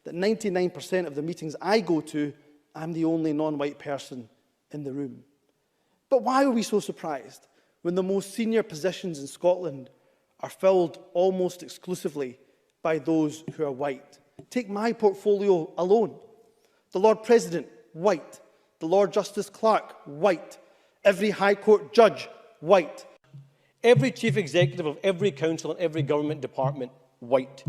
that 99% of the meetings I go to, I'm the only non-white person in the room. But why are we so surprised when the most senior positions in Scotland are filled almost exclusively by those who are white? Take my portfolio alone. The Lord President, white. The Lord Justice Clerk, white. Every High Court judge, white. Every Chief Executive of every council and every government department, white.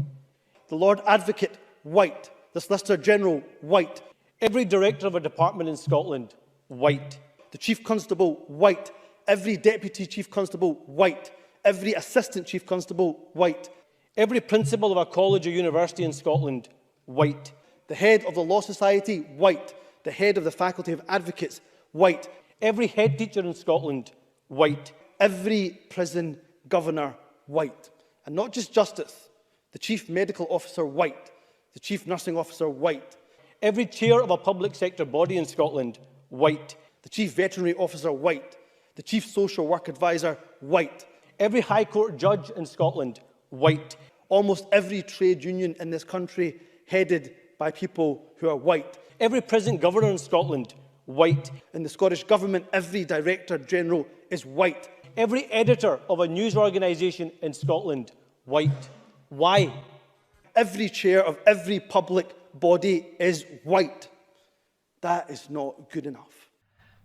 The Lord Advocate, white. The Solicitor General, white. Every Director of a department in Scotland, white. The Chief Constable, white. Every Deputy Chief Constable, white. Every Assistant Chief Constable, white. Every Principal of a college or university in Scotland, white. The Head of the Law Society, white. The Head of the Faculty of Advocates, white. Every Head Teacher in Scotland, white. Every Prison Governor, white. And not just Justice. The Chief Medical Officer, white. The Chief Nursing Officer, white. Every Chair of a public sector body in Scotland, white. The Chief Veterinary Officer, white. The Chief Social Work Advisor, white. Every High Court judge in Scotland, white. Almost every trade union in this country headed by people who are white. Every Prison Governor in Scotland, white. In the Scottish Government, every Director General is white. Every editor of a news organisation in Scotland, white. Why? Every chair of every public body is white. That is not good enough.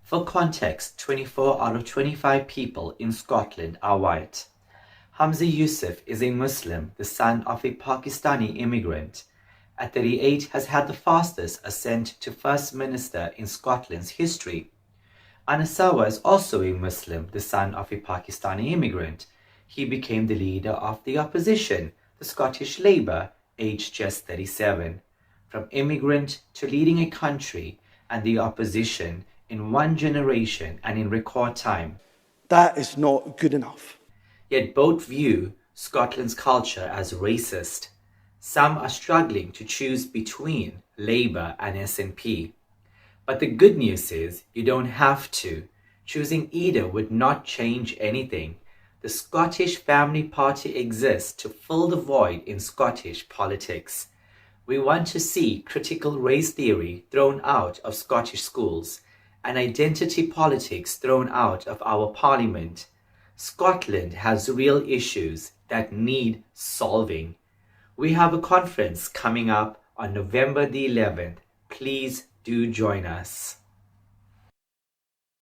For context, 24 out of 25 people in Scotland are white. Hamza Yousaf is a Muslim, the son of a Pakistani immigrant. At 38, has had the fastest ascent to First Minister in Scotland's history. Sarwar is also a Muslim, the son of a Pakistani immigrant. He became the leader of the opposition, the Scottish Labour, aged just 37. From immigrant to leading a country and the opposition in one generation and in record time. That is not good enough. Yet both view Scotland's culture as racist. Some are struggling to choose between Labour and SNP. But the good news is you don't have to. Choosing either would not change anything. The Scottish Family Party exists to fill the void in Scottish politics. We want to see critical race theory thrown out of Scottish schools and identity politics thrown out of our parliament. Scotland has real issues that need solving. We have a conference coming up on November the 11th. Please do join us.